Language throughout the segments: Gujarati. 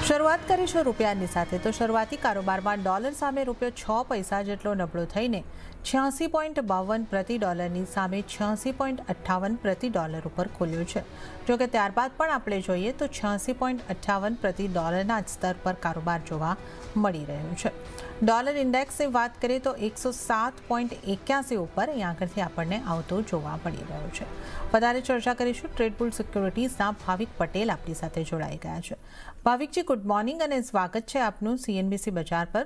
શરૂઆત કરીશું રૂપિયાની સાથે તો શરૂઆતી કારોબારમાં ડોલર સામે રૂપિયો 6 પૈસા જેટલો નબળો થઈને 86.52 પ્રતિ ડોલરની સામે 86.58 પ્રતિ ડોલર ઉપર ખોલ્યો છે। જો કે ત્યારબાદ પણ આપણે જોઈએ તો 86.58 પ્રતિ ડોલરના જ સ્તર પર કારોબાર જોવા મળી રહ્યો છે। ડોલર ઇન્ડેક્સની વાત કરીએ તો 107.81 ઉપર અહીં આગળથી આપણને આવતો જોવા મળી રહ્યો છે। વધારે ચર્ચા કરીશું। ટ્રેડ બુલ સિક્યોરિટીઝના ભાવિક પટેલ આપણી સાથે જોડાઈ ગયા છે। ભાવિકજી, ગુડ મોર્નિંગ અને સ્વાગત છે આપનું CNBC બજાર પર।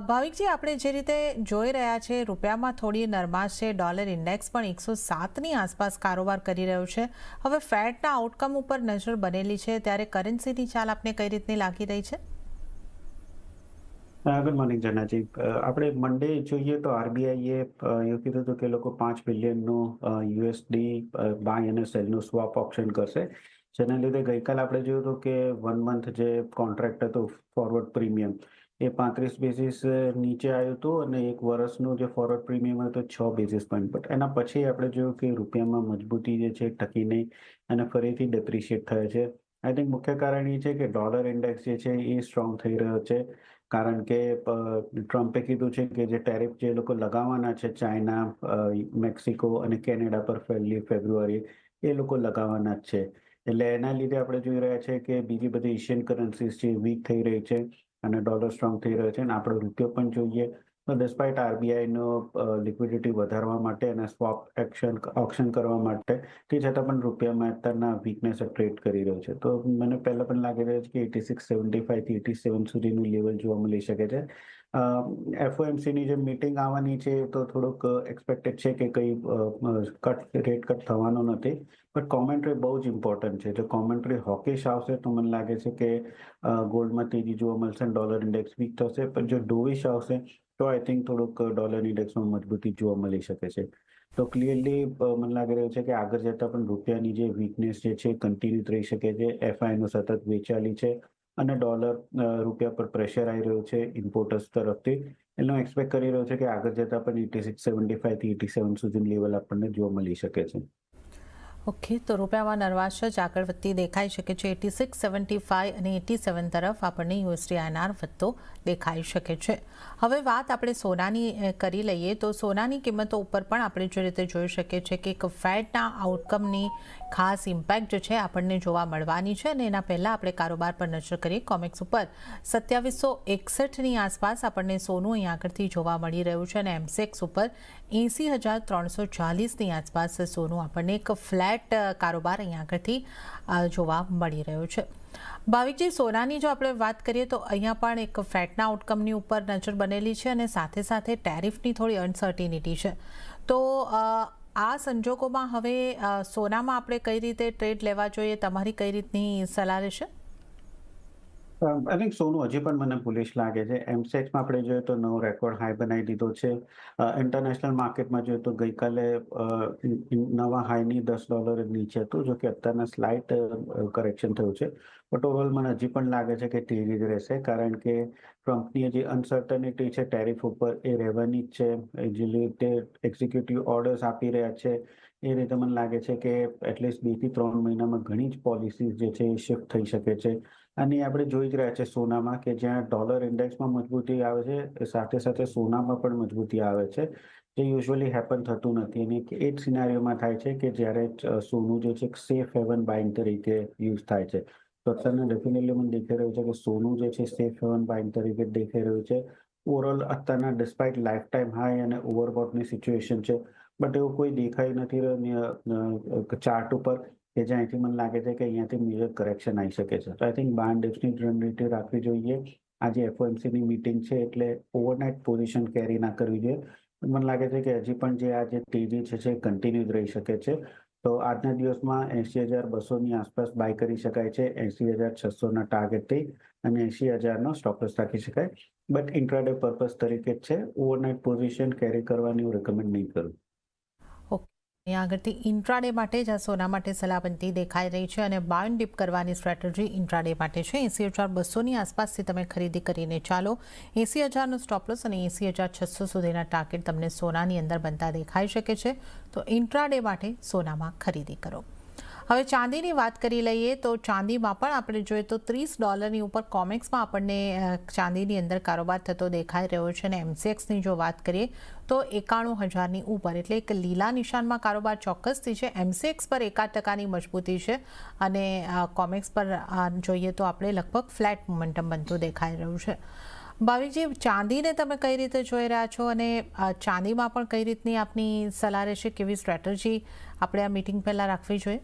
ભાવિકજી, આપણે જે રીતે જોઈ રહ્યા છે રૂપિયામાં થોડી નરમાશ છે, ડોલર ઇન્ડેક્સ પણ 107ની આસપાસ કારોબાર કરી રહ્યો છે। હવે ફેડના આઉટકમ ઉપર નજર બનેલી છે, ત્યારે કરન્સીની ચાલ આપને કઈ રીતની લાગી રહી છે? ગુડ મોર્નિંગ જનાજી। આપણે મંડે જોઈએ તો આરબીઆઈએ એવું કીધું હતું કે લોકો 5 બિલિયનનું યુએસડી બાય અને સેલનું સ્વાપ ઓપ્શન કરશે, જેના લીધે ગઈકાલે આપણે જોયું હતું કે 1 મંથ જે કોન્ટ્રાક્ટ હતું ફોરવર્ડ પ્રીમિયમ એ 35 બેઝિસ નીચે આવ્યું હતું અને 1 વર્ષનું જે ફોરવર્ડ પ્રીમિયમ હતું 6 બેઝિસ પોઈન્ટ। બટ એના પછી આપણે જોયું કે રૂપિયામાં મજબૂતી જે છે ટકી નહીં અને ફરીથી ડેપ્રિશિએટ થયો છે। આઈ થિંક મુખ્ય કારણ એ છે કે ડોલર ઇન્ડેક્સ જે છે એ સ્ટ્રોંગ થઈ રહ્યો છે, કારણ કે ટ્રમ્પે કીધું છે કે જે ટેરિફ જે લોકો લગાવવાના છે ચાઇના, મેક્સિકો અને કેનેડા પર પહેલી ફેબ્રુઆરી એ લોકો લગાવવાના જ છે। એટલે એના લીધે આપણે જોઈ રહ્યા છે કે બીજી બધી એશિયન કરન્સીઝ છે વીક થઈ રહી છે અને ડોલર સ્ટ્રોંગ થઈ રહ્યો છે અને આપણો રૂપિયો પણ જોઈએ તો ડિસ્પાઇટ આરબીઆઈનો લિક્વિડિટી વધારવા માટે અને સ્વાપ ઓપ્શન કરવા માટે તે છતાં પણ રૂપિયામાં અત્યારના વીકનેસ ટ્રેડ કરી રહ્યો છે। તો મને પહેલા પણ લાગી રહ્યો છે કે 86.75 થી 87 સુધીનું લેવલ જોવા મળી શકે છે। એફઓએમસીની જે મીટિંગ આવવાની છે તો થોડુંક એક્સપેક્ટેડ છે કે કંઈ રેટ કટ થવાનો નથી, બટ કોમેન્ટ્રી બહુ જ ઇમ્પોર્ટન્ટ છે। જો કોમેન્ટ્રી હોકિશ આવશે તો મને લાગે છે કે ગોલ્ડમાં તેજી જોવા મળશે અને ડોલર ઇન્ડેક્સ વીક થશે, પણ જો ડોવિશ આવશે તો આઈ થિંક થોડુંક ડોલર ઇન્ડેક્સમાં મજબૂતી જોવા મળી શકે છે। તો ક્લિયરલી મને લાગી રહ્યું છે કે આગળ જતાં પણ રૂપિયાની જે વીકનેસ જે છે કન્ટિન્યુ રહી શકે છે। એફઆઈનું સતત વેચાલી છે અને ડોલર રૂપિયા પર પ્રેશર આવી રહ્યું છે ઇમ્પોર્ટર્સ તરફથી, એટલે હું એક્સપેક્ટ કરી રહ્યો છે કે આગળ જતાં પણ 86.75 થી 87 સુધીનું લેવલ આપણને જોવા મળી શકે છે। ઓકે, તો રૂપિયામાં નરમાશ જ આગળ વધતી દેખાઈ શકે છે। 86.75 અને 87 તરફ આપણને યુએસડી INR વધતો દેખાઈ શકે છે। હવે વાત આપણે સોનાની કરી લઈએ તો સોનાની કિંમતો ઉપર પણ આપણે જે રીતે જોઈ શકીએ છીએ કે એક ફેડના આઉટકમની ખાસ ઇમ્પેક્ટ જે છે આપણને જોવા મળવાની છે અને એના પહેલાં આપણે કારોબાર પર નજર કરીએ। કોમેક્સ ઉપર 2761ની આસપાસ આપણને સોનું અહીં આગળથી જોવા મળી રહ્યું છે અને એમસેક્સ ઉપર 80,340ની આસપાસ સોનું આપણને એક ફ્લેટ કારોબાર અહીં આગળથી જોવા મળી રહ્યો છે। ભાવિકજી, સોનાની જો આપણે વાત કરીએ તો અહીંયા પણ એક ફેટના આઉટકમની ઉપર નજર બનેલી છે અને સાથે સાથે ટેરિફની થોડી અનસર્ટિનિટી છે। તો આ સંજોગોમાં હવે સોનામાં આપણે કઈ રીતે ટ્રેડ લેવા જોઈએ, તમારી કઈ રીતની સલાહ રહેશે? આઈ થિંક સોનું હજી પણ મને બુલિશ લાગે છે। એમસેક્સમાં આપણે જોઈએ તો નવો રેકોર્ડ હાઈ બનાવી દીધો છે। ઇન્ટરનેશનલ માર્કેટમાં જોઈએ તો ગઈકાલે નવા હાઈની $10 નીચે હતું, જો કે અત્યારના સ્લાઇટ કરેક્શન થયું છે, બટ ઓવરઓલ મને હજી પણ લાગે છે કે તેજી જ રહેશે, કારણ કે ટ્રમ્પની જે અનસર્ટનિટી છે ટેરિફ ઉપર એ રહેવાની જ છે। જે રીતે એક્ઝિક્યુટિવ ઓર્ડર્સ આપી રહ્યા છે એ રીતે મને લાગે છે કે એટલીસ્ટ 2 થી 3 મહિનામાં ઘણી જ પોલિસીઝ જે છે એ શિફ્ટ થઈ શકે છે અને આપણે જોઈ જ રહ્યા છે સોનામાં કે જ્યાં ડોલર ઇન્ડેક્સમાં મજબૂતી આવે છે સાથે સાથે સોનામાં પણ મજબૂતી આવે છે, જે યુઝ્યુઅલી હેપન થતું નથી અને એ જ સિનારીઓમાં થાય છે કે જ્યારે સોનું જે છે સેફ હેવન બાઇંગ તરીકે યુઝ થાય છે। તો અત્યારે ડેફિનેટલી મને દેખાઈ રહ્યું છે કે સોનું જે છે સેફ હેવન બાઇંગ તરીકે દેખાઈ રહ્યું છે। ઓવરઓલ અત્યારના ડિસ્પાઇટ લાઈફ ટાઈમ હાઈ અને ઓવરબોટની સિચ્યુએશન છે, બટ એવું કોઈ દેખાઈ નથી રહ્યું ચાર્ટ ઉપર કે જ્યાંથી મને લાગે છે કે અહીંયાથી મેજર કરેક્શન આવી શકે છે। તો આઈ થિંક બાર ડિપ્સની રણનીતિ રાખવી જોઈએ। આજે એફઓએમસીની મીટિંગ છે એટલે ઓવરનાઇટ પોઝિશન કેરી ના કરવી જોઈએ। મને લાગે છે કે હજી પણ જે આ જે તેજી છે કન્ટિન્યુ જ રહી શકે છે। તો આજના દિવસમાં 80,200ની આસપાસ બાય કરી શકાય છે 80,600ના ટાર્ગેટથી અને 80,000નો સ્ટોપ લોસ રાખી શકાય, બટ ઇન્ટ્રાડે પર્પઝ તરીકે જ છે। ઓવરનાઇટ પોઝિશન કેરી કરવાની હું રેકમેન્ડ નહીં કરું। અહીંયા આગળથી ઇન્ટ્રાડે માટે જ આ સોના માટે સલાહ બનતી દેખાઈ રહી છે અને બાય ડીપ કરવાની સ્ટ્રેટેજી ઇન્ટ્રાડે માટે છે। 80,200ની આસપાસથી તમે ખરીદી કરીને ચાલો। 80,000નો સ્ટોપ લોસ અને 80,600 સુધીના ટાર્ગેટ તમને સોનાની અંદર બનતા દેખાઈ શકે છે, તો ઇન્ટ્રાડે માટે સોનામાં ખરીદી કરો। હવે ચાંદીની વાત કરી લઈએ તો ચાંદીમાં પણ આપણે જોઈએ તો $30 ઉપર કોમેક્સમાં આપણને ચાંદીની અંદર કારોબાર થતો દેખાઈ રહ્યો છે અને એમસીએક્સની જો વાત કરીએ તો 91,000ની ઉપર, એટલે એક લીલા નિશાનમાં કારોબાર ચોક્કસથી છે. એમસીએક્સ પર 1% મજબૂતી છે અને કોમેક્સ પર જોઈએ તો આપણે લગભગ ફ્લેટ મોમેન્ટમ બનતું દેખાઈ રહ્યું છે. ભાવિકજી, ચાંદીને તમે કઈ રીતે જોઈ રહ્યા છો અને ચાંદીમાં પણ કઈ રીતની આપની સલાહ રહેશે, કેવી સ્ટ્રેટેજી આપણે આ મીટિંગ પહેલાં રાખવી જોઈએ?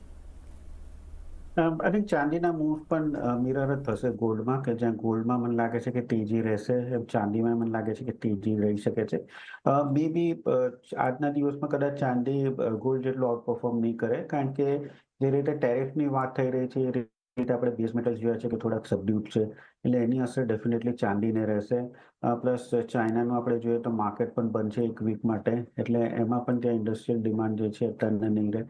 આઈ થિંક ચાંદીના મૂવ પણ મિરર જ થશે ગોલ્ડમાં, કે જ્યાં ગોલ્ડમાં મને લાગે છે કે તેજી રહેશે, એમ ચાંદીમાં મને લાગે છે કે તેજી રહી શકે છે. મે બી આજના દિવસમાં કદાચ ચાંદી ગોલ્ડ જેટલું આઉટપરફોર્મ નહીં કરે, કારણ કે જે રીતે ટેરિફની વાત થઈ રહી છે એ રીતે આપણે બેઝ મેટલ્સ જોયા છે કે થોડાક સબડ્યુડ છે, એટલે એની અસર ડેફિનેટલી ચાંદીને રહેશે. પ્લસ ચાઇનાનું આપણે જોઈએ તો માર્કેટ પણ બંધ છે એક વીક માટે, એટલે એમાં પણ ત્યાં ઇન્ડસ્ટ્રીયલ ડિમાન્ડ જે છે અત્યારના નહીં રહે.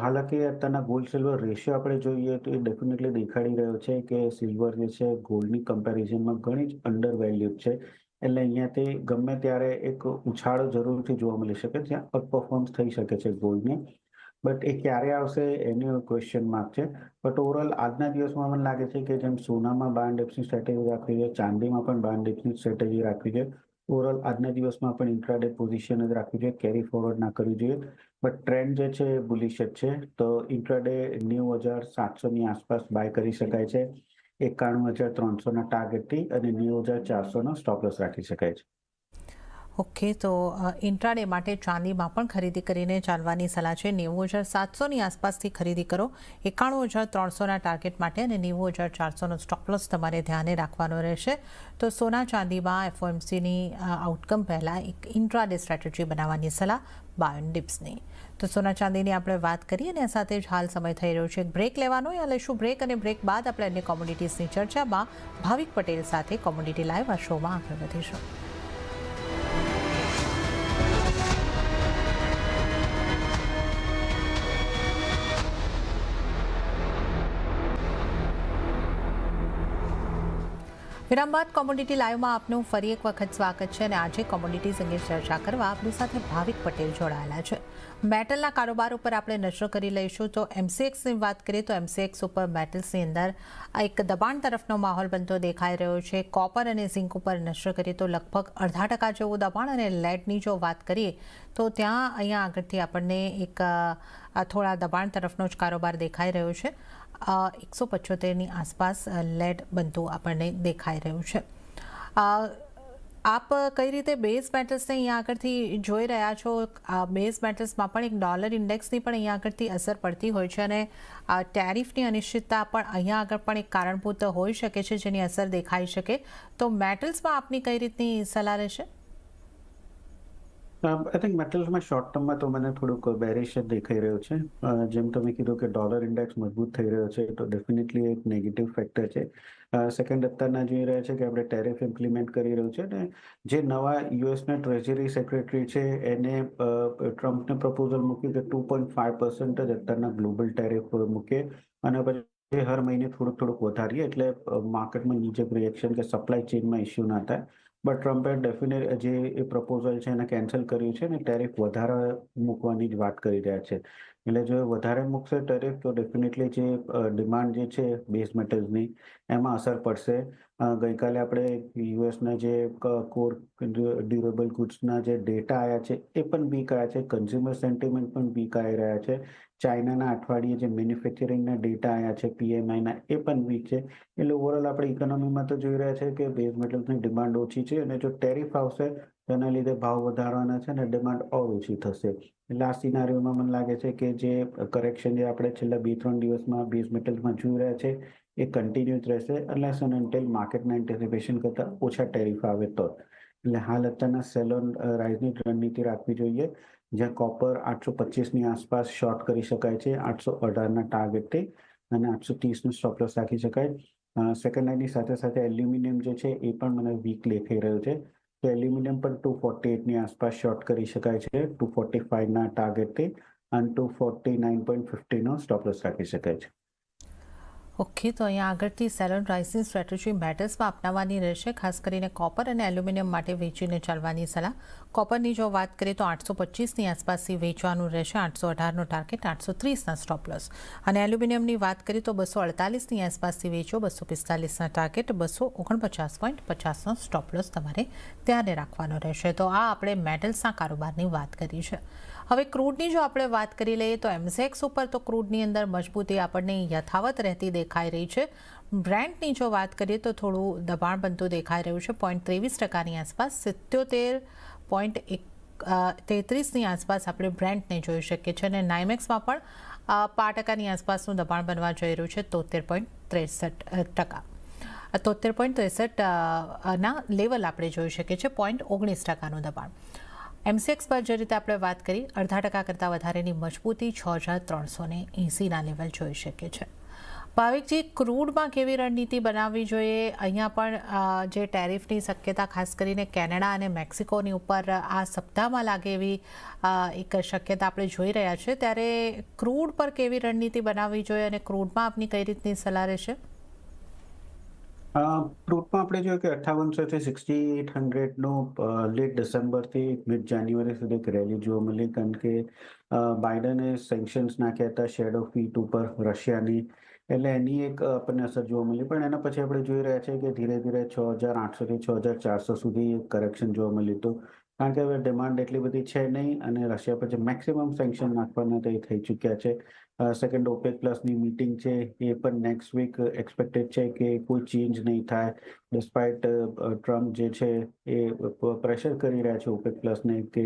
હાલાકી અત્યારના ગોલ્ડ સિલ્વર રેશિયો આપણે જોઈએ તો એ ડેફિનેટલી દેખાડી રહ્યો છે કે સિલ્વર જે છે ગોલ્ડની કમ્પેરિઝનમાં ઘણી જ અંડર વેલ્યુડ છે. એટલે અહીંયાથી ગમે ત્યારે એક ઉછાળો જરૂરથી જોવા મળી શકે, જ્યાં આઉટપરફોર્મન્સ થઈ શકે છે ગોલ્ડને. બટ એ ક્યારે આવશે એની ક્વેશ્ચન માર્ક છે. બટ ઓવરઓલ આજના દિવસમાં મને લાગે છે કે જેમ સોનામાં બાય એન્ડ ડિપ્સની સ્ટ્રેટેજી રાખવી છે, ચાંદીમાં પણ બાય એન્ડ ડિપ્સની સ્ટ્રેટેજી રાખવી છે. ઓવરઓલ આજના દિવસમાં પણ ઇન્ટ્રાડે પોઝિશન જ રાખવી જોઈએ, કેરી ફોરવર્ડ ના કરવી જોઈએ. બટ ટ્રેન્ડ જે છે એ બુલિશ જ છે, તો ઇન્ટ્રાડે 90,700ની આસપાસ બાય કરી શકાય છે. 91,300ના ટાર્ગેટથી અને 90,400નો સ્ટોપ લોસ રાખી શકાય છે. ઓકે, તો ઇન્ટ્રાડે માટે ચાંદીમાં પણ ખરીદી કરીને ચાલવાની સલાહ છે. 90,700ની આસપાસથી ખરીદી કરો, 91,300ના ટાર્ગેટ માટે અને 90,400નો સ્ટોપ લોસ તમારે ધ્યાને રાખવાનો રહેશે. તો સોના ચાંદીમાં એફઓએમસીની આઉટકમ પહેલાં એક ઇન્ટ્રાડે સ્ટ્રેટેજી બનાવવાની સલાહ બાય એન્ડ ડિપ્સની. તો સોના ચાંદીની આપણે વાત કરીએ અને સાથે જ હાલ સમય થઈ રહ્યો છે બ્રેક લેવાનો. યા લઈશું બ્રેક, અને બ્રેક બાદ આપણે અન્ય કોમોડિટીઝની ચર્ચામાં ભાવિક પટેલ સાથે કોમોડિટી લાઈવ આ શોમાં આગળ વધીશું. વિરામ બાદ કોમોડિટી લાઈવમાં આપનું ફરી એક વખત સ્વાગત છે અને આજે કોમોડિટીઝ અંગે ચર્ચા કરવા આપણી સાથે ભાવિક પટેલ જોડાયેલા છે. મેટલના કારોબાર ઉપર આપણે નજર કરી લઈશું. તો એમસીએક્સની વાત કરીએ તો એમસીએક્સ ઉપર મેટલ્સની અંદર એક દબાણ તરફનો માહોલ બનતો દેખાઈ રહ્યો છે. કોપર અને ઝિંક ઉપર નજર કરીએ તો લગભગ 0.5% જેવું દબાણ, અને લેડની જો વાત કરીએ તો ત્યાં અહીંયા આગળથી આપણને એક થોડા દબાણ તરફનો જ કારોબાર દેખાઈ રહ્યો છે. 175ની આસપાસ લેડ બનતું આપણને દેખાઈ રહ્યું છે. આપ કઈ રીતે બેઝ મેટલ્સને અહીંયા આગળથી જોઈ રહ્યા છો? બેઝ મેટલ્સમાં પણ એક ડોલર ઇન્ડેક્સની પણ અહીંયા આગળથી અસર પડતી હોય છે, અને ટેરિફની અનિશ્ચિતતા પણ અહીંયા આગળ પણ એક કારણભૂત હોઈ શકે છે જેની અસર દેખાઈ શકે. તો મેટલ્સમાં આપની કઈ રીતની સલાહ રહેશે? આઈ થિંક મેટલ્સમાં શોર્ટ ટર્મમાં તો મને થોડુંક બેરિશ જ દેખાઈ રહ્યું છે. જેમ તમે કીધું કે ડોલર ઇન્ડેક્સ મજબૂત થઈ રહ્યો છે, તો ડેફિનેટલી એક નેગેટિવ ફેક્ટર છે. સેકન્ડ, અત્યારના જોઈ રહ્યા છે કે આપણે ટેરિફ ઇમ્પ્લિમેન્ટ કરી રહ્યું છે, ને જે નવા યુએસના ટ્રેઝરી સેક્રેટરી છે એને ટ્રમ્પને પ્રપોઝલ મૂક્યું કે 2.5% જ અત્યારના ગ્લોબલ ટેરિફ મૂકીએ, અને પછી હર મહિને થોડુંક વધારીએ, એટલે માર્કેટમાં નીચે રિએક્શન કે સપ્લાય ચેઇનમાં ઇસ્યુ ના થાય. બટ ટ્રમ્પે ડેફિનેટ જે પ્રપોઝલ છે એને કેન્સલ કર્યું છે, અને ટેરિફ વધારે મૂકવાની જ વાત કરી રહ્યા છે. એટલે જો વધારે મૂકશે ટેરિફ તો ડેફિનેટલી જે ડિમાન્ડ જે છે બેઝ મેટલ્સની એમાં અસર પડશે. ગઈકાલે આપણે યુએસના જે કોર ડ્યુરેબલ ગુડ્સના જે ડેટા આવ્યા છે એ પણ વીક આવ્યા છે, કન્ઝ્યુમર સેન્ટિમેન્ટ પણ વીક આવી રહ્યા છે. ચાઇનાના અઠવાડિયે જે મેન્યુફેક્ચરિંગના ડેટા આવ્યા છે પીએમઆઈના, એ પણ વીક છે. એટલે ઓવરઓલ આપણે ઇકોનોમીમાં તો જોઈ રહ્યા છે કે બેઝ મેટલ્સની ડિમાન્ડ ઓછી છે, અને જો ટેરિફ આવશે તેના લીધે ભાવ વધારવાના છે અને ડિમાન્ડ ઓર ઓછી થશે. એટલે આ સિનારીઓમાં મને લાગે છે કે જે કરેક્શન જે આપણે છેલ્લા 2-3 દિવસમાં બેઝ મેટલ્સમાં જોઈ રહ્યા છે એ કન્ટિન્યુ જ રહેશે, અનલેસ એન્ડ અન્ટિલ માર્કેટના એન્ટિસિપેશન કરતાં ઓછા ટેરિફ આવે તો. એટલે હાલ અત્યારના સેલ ઓન રાઇઝની રણનીતિ રાખવી જોઈએ, જ્યાં કોપર 825ની આસપાસ શોર્ટ કરી શકાય છે 818ના ટાર્ગેટથી, અને 830નું સ્ટોપ લોસ રાખી શકાય. સેકન્ડ લાઇનની સાથે સાથે એલ્યુમિનિયમ જે છે એ પણ મને વીક દેખાઈ રહ્યું છે, તો એલ્યુમિનિયમ પણ 248ની આસપાસ શોર્ટ કરી શકાય છે 245ના ટાર્ગેટથી, અને 249.50નો સ્ટોપ લોસ રાખી શકાય છે. ઓકે, તો અહીંયા આગળથી સેલ ઓન રાઇઝની સ્ટ્રેટેજી મેટલ્સમાં અપનાવવાની રહેશે. ખાસ કરીને કોપર અને એલ્યુમિનિયમ માટે વેચીને ચાલવાની સલાહ. કોપરની જો વાત કરીએ તો 825ની આસપાસથી વેચવાનું રહેશે. 818નો ટાર્ગેટ, 830ના સ્ટોપ લોસ. અને એલ્યુમિનિયમની વાત કરીએ તો 248ની આસપાસથી વેચો, 245ના ટાર્ગેટ, 249.50નો સ્ટોપ લોસ તમારે ધ્યાને રાખવાનો રહેશે. તો આ આપણે મેટલ્સના કારોબારની વાત કરી છે. હવે ક્રૂડની જો આપણે વાત કરી લઈએ તો એમસેક્સ ઉપર તો ક્રૂડની અંદર મજબૂતી આપણને યથાવત રહેતી દેખાઈ રહી છે. બ્રેન્ટની જો વાત કરીએ તો થોડું દબાણ બનતું દેખાઈ રહ્યું છે. 0.23%ની આસપાસ, 77.33ની આસપાસ આપણે બ્રેન્ટને જોઈ શકીએ છીએ. અને નાઇમેક્સમાં પણ 5%ની આસપાસનું દબાણ બનવા જઈ રહ્યું છે. 73.63%. 73.63ના લેવલ આપણે જોઈ શકીએ છીએ. 0.19%નું દબાણ. એમસેક્સ પર જે રીતે આપણે વાત કરી, 0.5% કરતાં વધારેની મજબૂતી 6,380ના લેવલ જોઈ શકીએ છીએ. ભાવિકજી, ક્રૂડમાં કેવી રણનીતિ બનાવવી જોઈએ? અહીંયા પણ જે ટેરિફની શક્યતા ખાસ કરીને કેનેડા અને મેક્સિકોની ઉપર આ સપ્તાહમાં લાગે એવી એક શક્યતા આપણે જોઈ રહ્યા છે, ત્યારે ક્રૂડ પર કેવી રણનીતિ બનાવવી જોઈએ અને ક્રૂડમાં આપની કઈ રીતની સલાહ રહેશે? ક્રૂડમાં આપણે જોયું કે 5800 થી 6800નું લેટ ડિસેમ્બરથી મિડ જાન્યુઆરી સુધી એક રેલી જોવા મળી, કારણ કે બાઇડને સેન્કશન્સ નાખ્યા હતા શેડો ફીટ ઉપર રશિયાની, એટલે એની એક આપણને અસર જોવા મળી. પણ એના પછી આપણે જોઈ રહ્યા છીએ કે ધીરે ધીરે 6800 થી 6400 સુધી કરેક્શન જોવા મળ્યું હતું, કારણ કે હવે ડિમાન્ડ એટલી બધી છે નહીં અને રશિયા પછી મેક્સિમમ સેન્કશન નાખવાના તે થઈ ચૂક્યા છે. સેકન્ડ ઓપેક પ્લસની મીટિંગ છે એ પણ નેક્સ્ટ વીક એક્સપેક્ટેડ છે કે કોઈ ચેન્જ નહીં થાય, ડિસ્પાઇટ ટ્રમ્પ જે છે એ પ્રેશર કરી રહ્યા છે ઓપેક પ્લસને કે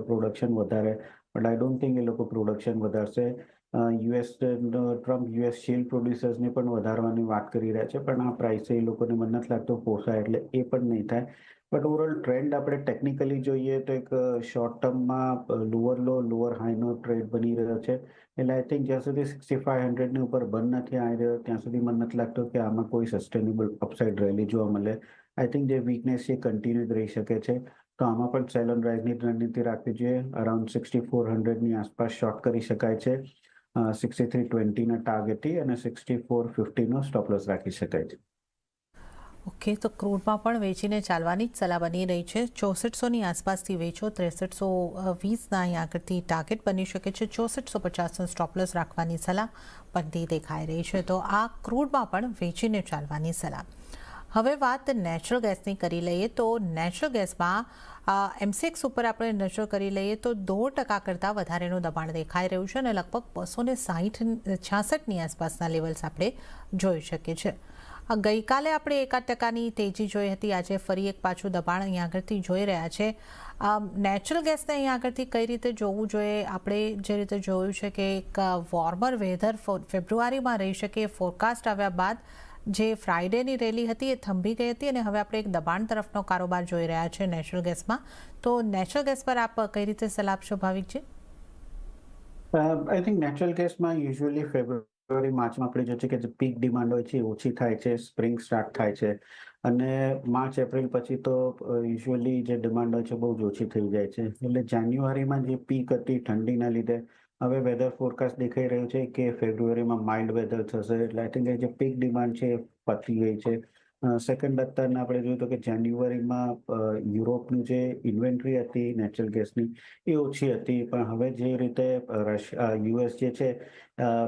પ્રોડક્શન વધારે, બટ આઈ ડોન્ટ થિંક એ લોકો પ્રોડક્શન વધારશે. ટ્રમ્પ યુએસ શેલ પ્રોડ્યુસર્સને પણ વધારવાની વાત કરી રહ્યા છે, પણ આ પ્રાઇસે એ લોકોને મને નથી લાગતો પોસાય, એટલે એ પણ નહીં થાય. બટ ઓવરઓલ ટ્રેન્ડ આપણે ટેકનિકલી જોઈએ તો એક શોર્ટ ટર્મમાં લોઅર લો લોઅર હાઈનો ટ્રેડ બની રહ્યો છે. એટલે આઈ થિંક જ્યાં સુધી 6500ની ઉપર બંધ નથી આવી રહ્યો ત્યાં સુધી મને નથી લાગતો કે આમાં કોઈ સસ્ટેનેબલ અપસાઇડ રેલી જોવા મળે. આઈ થિંક જે વીકનેસ છે કન્ટિન્યુ રહી શકે છે, તો આમાં પણ સેલ ઓન રાઇઝની રણનીતિ રાખવી જોઈએ. અરાઉન્ડ 6400ની આસપાસ શોર્ટ કરી શકાય છે 6320ના ટાર્ગેટથી, અને 6450નો સ્ટોપ લોસ રાખી શકાય છે. ઓકે, તો ક્રૂડમાં પણ વેચીને ચાલવાની જ સલાહ બની રહી છે. 6400ની આસપાસથી વેચો, 6320ના અહીં આગળથી ટાર્ગેટ બની શકે છે. 6450નો સ્ટોપ લોસ રાખવાની સલાહ બનતી દેખાઈ રહી છે. તો આ ક્રૂડમાં પણ વેચીને ચાલવાની સલાહ. હવે વાત નેચરલ ગેસની કરી લઈએ તો નેચરલ ગેસમાં એમસેક્સ ઉપર આપણે નજર કરી લઈએ તો 2% કરતાં વધારેનું દબાણ દેખાઈ રહ્યું છે અને લગભગ 266ની આસપાસના લેવલ્સ આપણે જોઈ શકીએ છીએ. ગઈકાલે આપણે 1% તેજી જોઈ હતી, આજે ફરી એક પાછું દબાણ અહીં આગળથી જોઈ રહ્યા છે. નેચરલ ગેસને અહીં આગળથી કઈ રીતે જોવું જોઈએ? આપણે જે રીતે જોયું છે કે એક વોર્મર વેધર ફેબ્રુઆરીમાં રહી શકે, ફોરકાસ્ટ આવ્યા બાદ જે ફ્રાઇડેની રેલી હતી એ થંભી ગઈ હતી અને હવે આપણે એક દબાણ તરફનો કારોબાર જોઈ રહ્યા છે નેચરલ ગેસમાં. તો નેચરલ ગેસ પર આપ કઈ રીતે સલાહ આપશો ભાવિકજી? આઈ થિંક નેચરલ ગેસમાં યુઝ્યુઅલી ફેબ્રુઆરી માર્ચમાં આપણે જોઈએ છે કે જે પીક ડિમાન્ડ હોય છે ઓછી થાય છે, સ્પ્રિંગ સ્ટાર્ટ થાય છે, અને માર્ચ એપ્રિલ પછી તો યુઝ્યુઅલી જે ડિમાન્ડ હોય છે બહુ જ ઓછી થઈ જાય છે. એટલે જાન્યુઆરીમાં જે પીક હતી ઠંડીના લીધે હવે વેધર ફોરકાસ્ટ દેખાઈ રહ્યું છે કે ફેબ્રુઆરીમાં માઇલ્ડ વેધર થશે, એટલે આઈ થિંક જે પીક ડિમાન્ડ છે એ પતી ગઈ છે. સેકન્ડ અત્યારના આપણે જોયું તો કે જાન્યુઆરીમાં યુરોપનું જે ઇન્વેન્ટરી હતી નેચરલ ગેસની એ ઓછી હતી, પણ હવે જે રીતે યુએસ જે છે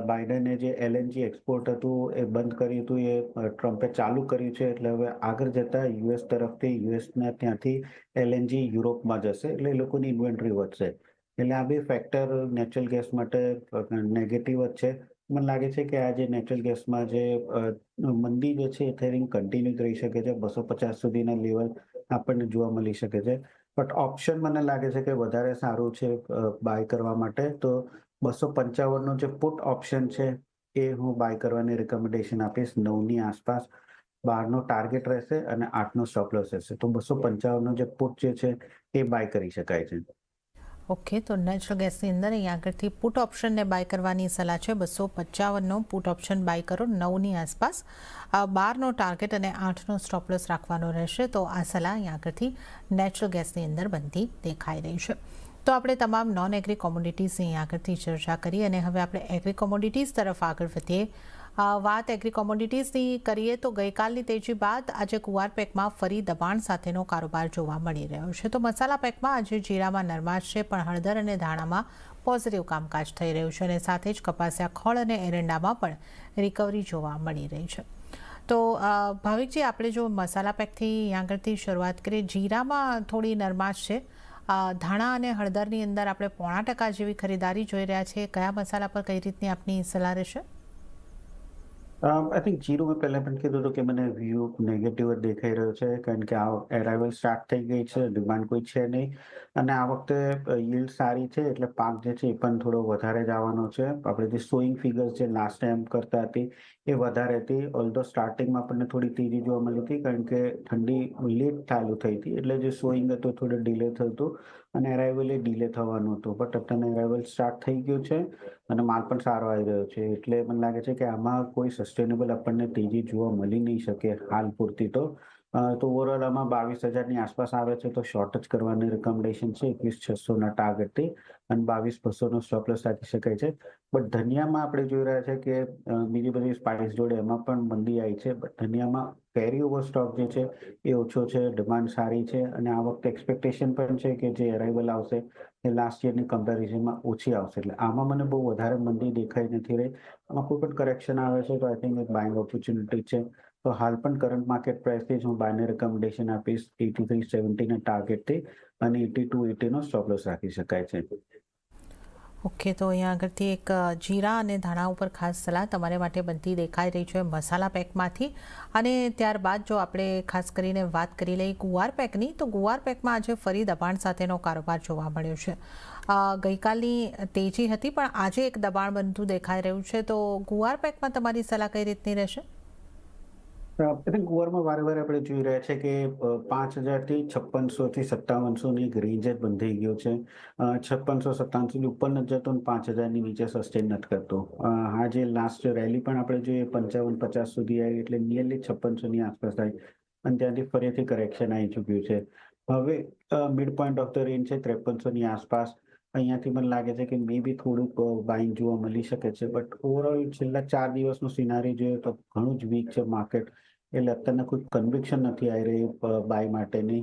બાઇડને જે એલએનજી એક્સપોર્ટ હતું એ બંધ કર્યું હતું, એ ટ્રમ્પે ચાલુ કર્યું છે, એટલે હવે આગળ જતા યુએસ તરફથી યુએસના ત્યાંથી એલએનજી યુરોપમાં જશે, એટલે એ લોકોની ઇન્વેન્ટરી વધશે. એટલે આ બે ફેક્ટર નેચરલ ગેસ માટે નેગેટિવ જ છે. મને લાગે છે કે આ જે નેચરલ ગેસમાં જે મંદી જે છે એ થઈ કન્ટિન્યુ રહી શકે છે. 250 સુધીના લેવલ આપણને જોવા મળી શકે છે, બટ ઓપ્શન મને લાગે છે કે વધારે સારું છે બાય કરવા માટે. તો 255નો જે પુટ ઓપ્શન છે એ હું બાય કરવાની રિકમેન્ડેશન આપીશ. 9ની આસપાસ 12નો ટાર્ગેટ રહેશે અને 8નો સ્ટોપ લોસ રહેશે, તો 255નો જે પુટ જે છે એ બાય કરી શકાય છે. ઓકે, તો નેચરલ ગેસની અંદર અહીં આગળથી પુટ ઓપ્શનને બાય કરવાની સલાહ છે. 255નો પુટ ઓપ્શન બાય કરો 9ની આસપાસ, 12નો ટાર્ગેટ અને 8નો સ્ટોપ લોસ રાખવાનો રહેશે. તો આ સલાહ અહીં આગળથી નેચરલ ગેસની અંદર બનતી દેખાઈ રહી છે. તો આપણે તમામ નોન એગ્રી કોમોડિટીઝની અહીં આગળથી ચર્ચા કરી અને હવે આપણે એગ્રી કોમોડિટીઝ તરફ આગળ વધીએ. વાત એગ્રી કોમોડિટીઝની કરીએ તો ગઈકાલની તેજી બાદ આજે ગુવાર પેકમાં ફરી દબાણ સાથેનો કારોબાર જોવા મળી રહ્યો છે. તો મસાલા પેકમાં આજે જીરામાં નરમાશ છે, પણ હળદર અને ધાણામાં પોઝિટિવ કામકાજ થઈ રહ્યું છે અને સાથે જ કપાસિયા, ખોળ અને એરંડામાં પણ રિકવરી જોવા મળી રહી છે. તો ભાવિકજી, આપણે જો મસાલા પેકથી અહીંયા આગળથી શરૂઆત કરીએ, જીરામાં થોડી નરમાશ છે, ધાણા અને હળદરની અંદર આપણે 0.5% જેવી ખરીદારી જોઈ રહ્યા છે. કયા મસાલા પર કઈ રીતની આપની સલાહ રહેશે? આઈ થિંક જીરું મેં પહેલા પણ કીધું હતું કે મને વ્યૂ નેગેટિવ જ દેખાઈ રહ્યો છે, કારણ કે આ એરાઇવલ સ્ટાર્ટ થઈ ગઈ છે, ડિમાન્ડ કોઈ છે નહીં અને આ વખતે yield સારી છે, એટલે પાક જે છે એ પણ થોડો વધારે જ આવવાનો છે. આપણે જે સોઈંગ ફિગર્સ જે લાસ્ટ ટાઈમ કરતા હતી એ વધારે હતી. ઓલ્ધો સ્ટાર્ટિંગમાં આપણને થોડી તેજી જોવા મળી હતી, કારણ કે ઠંડી લેટ ચાલુ થઈ હતી, એટલે જે સોઈંગ હતું થોડું ડિલે થયું હતું અને એરાઇવલ એ ડિલે થવાનું હતું. બટ અત્યારે એરાઇવલ સ્ટાર્ટ થઈ ગયું છે અને માલ પણ સારો આવી રહ્યો છે, એટલે મને લાગે છે કે આમાં કોઈ સસ્ટેનેબલ આપણને તેજી જોવા મળી નહીં શકે હાલ પૂરતી. તો ઓવરઓલ આમાં 22,000ની આસપાસ આવે છે, તો શોર્ટ જ કરવાની રિકમેન્ડેશન છે 21,600ના ટાર્ગેટથી અને 22,200નો સ્ટોપ લોસ રાખી શકાય છે. બટ ધનિયામાં આપણે જોઈ રહ્યા છે કે બીજી બધી સ્પાઇસ જોડે એમાં પણ મંદી આવી છે, બટ ધનિયામાં કેરી ઓવર સ્ટોક જે છે એ ઓછો છે, ડિમાન્ડ સારી છે અને આ વખતે એક્સપેક્ટેશન પણ છે કે જે અરાઇવલ આવશે એ લાસ્ટ યરની કમ્પેરિઝનમાં ઓછી આવશે. એટલે આમાં મને બહુ વધારે મંદી દેખાઈ નથી રહી. આમાં કોઈ પણ કરેક્શન આવે છે તો આઈ થિંક એક બાઇંગ ઓપોર્ચ્યુનિટી છે. તો હાલ પણ કરંટ માર્કેટ પ્રાઇસથી જ હું બાયને રિકમેન્ડેશન આપીશ 83.70ના ટાર્ગેટથી અને 82.80નો સ્ટોપ લોસ રાખી શકાય છે. ઓકે, તો અહીંયા આગળથી એક જીરા અને ધાણા ઉપર ખાસ સલાહ તમારે માટે બનતી દેખાઈ રહી છે મસાલા પેકમાંથી. અને ત્યારબાદ જો આપણે ખાસ કરીને વાત કરી લઈએ ગુવાર પેકની, તો ગુવાર પેકમાં આજે ફરી દબાણ સાથેનો કારોબાર જોવા મળ્યો છે. ગઈકાલની તેજી હતી, પણ આજે એક દબાણ બનતું દેખાઈ રહ્યું છે. તો ગુવાર પેકમાં તમારી સલાહ કઈ રીતની રહેશે? ગુવારમાં વારે વારે આપણે જોઈ રહ્યા છે કે 5,000થી 5600થી 5700ની એક રેન્જ જ બંધાઈ ગયો છે. 5600-5700ની ઉપર નથી જતો અને 5,000ની નીચે સસ્ટેન નથી કરતો. આ જે લાસ્ટ રેલી પણ આપણે જોઈએ 55-50 સુધી આવી, એટલે નિયરલી 5600ની આસપાસ આવી અને ત્યાંથી ફરીથી કરેક્શન આવી ચૂક્યું છે. હવે mid point of the range છે 5300ની આસપાસ. અહીંયાથી મને લાગે છે કે મે બી થોડુંક બાઇંગ જોવા મળી શકે છે, બટ ઓવરઓલ છેલ્લા 4 દિવસનો સિનારી જોઈએ તો ઘણું જ વીક છે માર્કેટ. એટલે અત્યારના કોઈ કન્વિક્શન નથી આવી રહી બાય માટેની.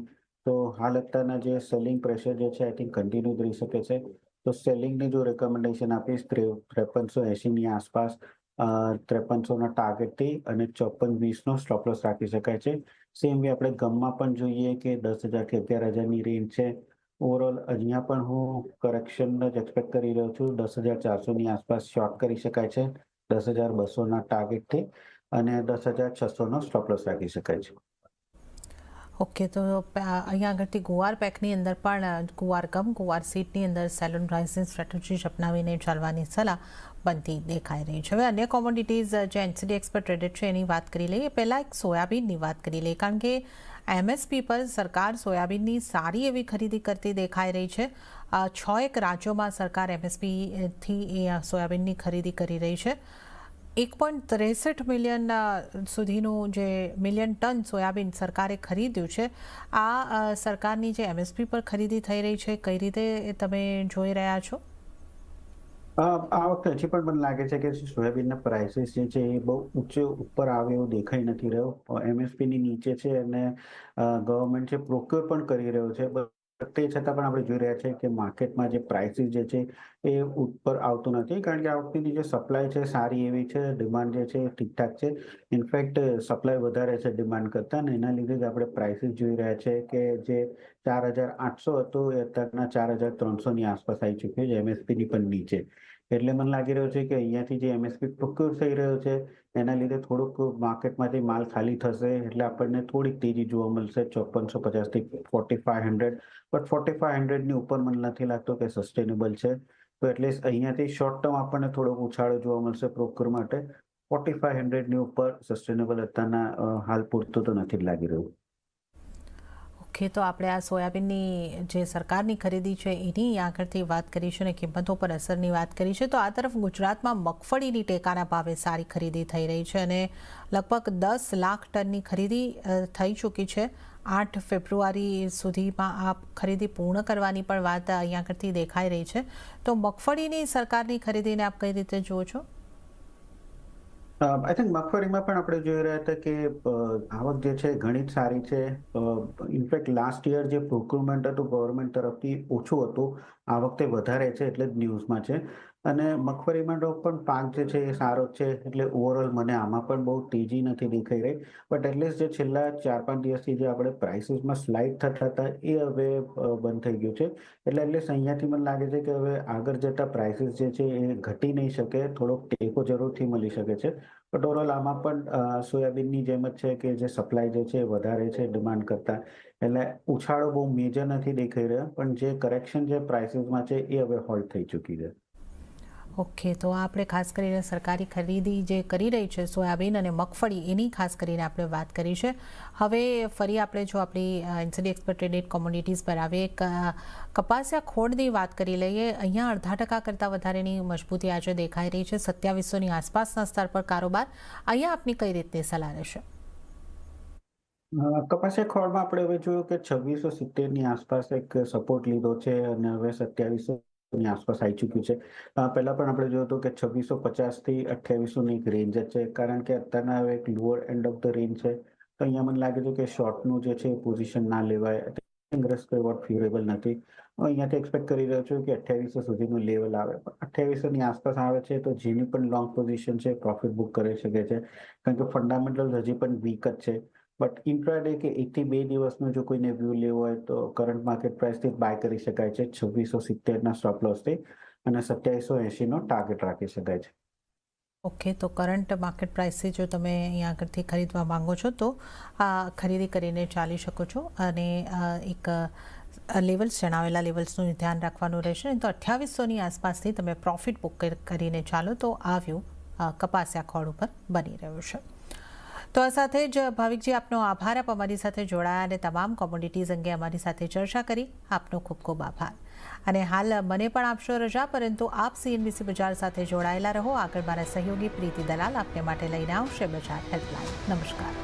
તો હાલ અત્યારના જે સેલિંગ પ્રેશર જે છે આઈ થિંક કન્ટિન્યુ રહી શકે છે. તો સેલિંગની જો રેકમેન્ડેશન આપીશ 5380ની આસપાસ, 5300ના ટાર્ગેટથી અને 5420નો સ્ટોપ લોસ રાખી શકાય છે. સેમ વે આપણે ગમમાં પણ જોઈએ કે 10,000થી 11,000ની રેન્જ છે. ઓવરઓલ અહીંયા પણ હું કરેક્શન જ એક્સપેક્ટ કરી રહ્યો છું. 10,400ની આસપાસ શોર્ટ કરી શકાય છે 10,200ના ટાર્ગેટથી અને 10,600નો સ્ટોપ લોસ રાખી શકાય છે. ઓકે, તો અહીંયા આગળથી ગુવાર પેકની અંદર પણ ગુવાર ગમ, ગુવાર સીડની અંદર સેલન રાઇઝિંગ સ્ટ્રેટેજી અપનાવીને ચાલવાની સલાહ બનતી દેખાઈ રહી છે. હવે અન્ય કોમોડિટીઝ જે NCDX પર ટ્રેડેડ છે એની વાત કરી લઈએ. પહેલાં એક સોયાબીનની વાત કરી લઈએ, કારણ કે MSP પર સરકાર સોયાબીનની સારી એવી ખરીદી કરતી દેખાઈ રહી છે. 6 રાજ્યોમાં સરકાર MSPથી એ સોયાબીનની ખરીદી કરી રહી છે. 1.63 મિલિયન સુધીનું જે મિલિયન ટન સોયાબીન સરકારે ખરીદ્યું છે. આ સરકારની જે MSP પર ખરીદી થઈ રહી છે, કઈ રીતે તમે જોઈ રહ્યા છો? આ વખતે હજી પણ મને લાગે છે કે સોયાબીનના પ્રાઇસીસ જે છે એ બહુ ઊંચે ઉપર આવે એવું દેખાઈ નથી રહ્યો. MSPની નીચે છે અને ગવર્મેન્ટ છે પ્રોક્યોર પણ કરી રહ્યો છે. તે છતાં પણ આપણે જોઈ રહ્યા છે કે માર્કેટમાં જે પ્રાઇસીસ જે છે એ ઉપર આવતું નથી, કારણ કે આ વખતેની જે સપ્લાય છે સારી એવી છે, ડિમાન્ડ જે છે એ ઠીકઠાક છે. ઇનફેક્ટ સપ્લાય વધારે છે ડિમાન્ડ કરતાં, અને એના લીધે જ આપણે પ્રાઇસીસ જોઈ રહ્યા છે કે જે 4,800 હતું એ અત્યારના 4,300ની આસપાસ આવી ચૂક્યું છે, MSPની પણ નીચે. એટલે મને લાગી રહ્યું છે કે અહીંયાથી જે MSP પ્રોક્યોર થઈ રહ્યો છે એના લીધે થોડુંક માર્કેટમાંથી માલ ખાલી થશે, એટલે આપણને થોડીક તેજી જોવા મળશે 5450થી 4,500. બટ 4,500ની ઉપર મને નથી લાગતો કે સસ્ટેનેબલ છે. તો એટલીસ્ટ અહીંયાથી શોર્ટ ટર્મ આપણને થોડોક ઉછાળો જોવા મળશે પ્રોક્યોર માટે. 4,500ની ઉપર સસ્ટેનેબલ અત્યારના હાલ પૂરતું તો નથી જ લાગી રહ્યું. ઓકે, તો આપણે આ સોયાબીનની જે સરકારની ખરીદી છે એની આગળથી વાત કરીશું અને કિંમતો પર અસરની વાત કરી છે. તો આ તરફ ગુજરાતમાં મગફળીની ટેકાના ભાવે સારી ખરીદી થઈ રહી છે અને લગભગ 10 લાખ ટનની ખરીદી થઈ ચૂકી છે. 8 ફેબ્રુઆરી સુધીમાં આ ખરીદી પૂર્ણ કરવાની પણ વાત અહીંયા આગળથી દેખાઈ રહી છે. તો મગફળીની સરકારની ખરીદીને આપ કઈ રીતે જુઓ છો? આઈ થિંક મગફળીમાં પણ આપણે જોઈ રહ્યા હતા કે આવક જે છે ઘણી જ સારી છે. ઇનફેક્ટ લાસ્ટ યર જે પ્રોક્યુરમેન્ટ હતું ગવર્મેન્ટ તરફથી ઓછું હતું, આ વખતે વધારે છે એટલે જ ન્યૂઝમાં છે. અને મગફળીમાં પણ પાક જે છે એ સારો જ છે, એટલે ઓવરઓલ મને આમાં પણ બહુ તેજી નથી દેખાઈ રહી. બટ એટલીસ્ટ જે છેલ્લા 4-5 દિવસથી જે આપણે પ્રાઇસીસમાં સ્લાઇડ થતા હતા એ હવે બંધ થઈ ગયું છે. એટલે એટલીસ્ટ અહીંયાથી મને લાગે છે કે હવે આગળ જતા પ્રાઇસીસ જે છે એ ઘટી નહીં શકે, થોડોક ટેકો જરૂરથી મળી શકે છે. બટ ઓવરઓલ આમાં પણ સોયાબીનની જેમ જ છે કે જે સપ્લાય જે છે એ વધારે છે ડિમાન્ડ કરતા. એટલે ઉછાળો બહુ મેજર નથી દેખાઈ રહ્યો, પણ જે કરેક્શન જે પ્રાઇસીસમાં છે એ હવે હોલ્ડ થઈ ચૂકી છે. ઓકે, તો આપણે ખાસ કરીને સરકારી ખરીદી જે કરી રહી છે સોયાબીન અને મગફળી, એની ખાસ કરીને આપણે વાત કરી છે. હવે ફરી આપણે જો આપણી એનસીડી એક્સપર્ટ ટ્રેડેડ કોમોડિટીઝ પર આવે, કપાસિયા ખોળની વાત કરી લઈએ. અહીંયા 0.5% કરતાં વધારેની મજબૂતી આજે દેખાઈ રહી છે, 2700ની આસપાસના સ્તર પર કારોબાર. અહીંયા આપની કઈ રીતની સલાહ રહેશે? કપાસિયા ખોળમાં આપણે હવે જોયું કે 2670ની આસપાસ એક સપોર્ટ લીધો છે અને હવે 2700ની આસપાસ આવી ચૂક્યું છે. પહેલા પણ આપણે જોયું હતું કે 2650 થી 2800ની એક રેન્જ જ છે, કારણ કે અત્યારના હવે એક lower end of the range છે. તો અહીંયા મને લાગે છે કે શોર્ટનું જે છે પોઝિશન ના લેવાય, રિસ્ક રિવોર્ડ ફેવરેબલ નથી. અહીંયાથી એક્સપેક્ટ કરી રહ્યો છું કે 2800 સુધીનું લેવલ આવે. 2800ની આસપાસ આવે છે તો જેની પણ લોંગ પોઝિશન છે પ્રોફિટ બુક કરી શકે છે, કારણ કે ફંડામેન્ટલ હજી પણ વીક જ છે. બટ ઇન્ટ્રાડે કે 1 થી 2 દિવસનો જો કોઈને વ્યૂ લેવો હોય તો કરંટ માર્કેટ પ્રાઇસથી બાય કરી શકાય છે 2670ના સ્ટોપ લોસથી, અને 2780નો ટાર્ગેટ રાખી શકાય છે. ઓકે, તો કરંટ માર્કેટ પ્રાઇસથી જો તમે અહીંયા આગળથી ખરીદવા માંગો છો તો ખરીદી કરીને ચાલી શકો છો. અને એક લેવલ્સ જણાવેલા લેવલ્સનું ધ્યાન રાખવાનું રહેશે. તો 2800ની આસપાસથી તમે પ્રોફિટ બુક કરીને ચાલો તો આ વ્યૂ કપાસિયા ખોળ ઉપર બની રહ્યું છે. તો આ સાથે જ ભાવિકજી, આપનો આભાર. આપ અમારી સાથે જોડાયા અને તમામ કોમોડિટીઝ અંગે અમારી સાથે ચર્ચા કરી. આપનો ખૂબ ખૂબ આભાર. અને હાલ મને પણ આપશો રજા, પરંતુ આપ CNBC બજાર સાથે જોડાયેલા રહો. આગળ મારા સહયોગી પ્રીતિ દલાલ આપને માટે લઈને આવશે બજાર હેલ્પલાઇન. નમસ્કાર.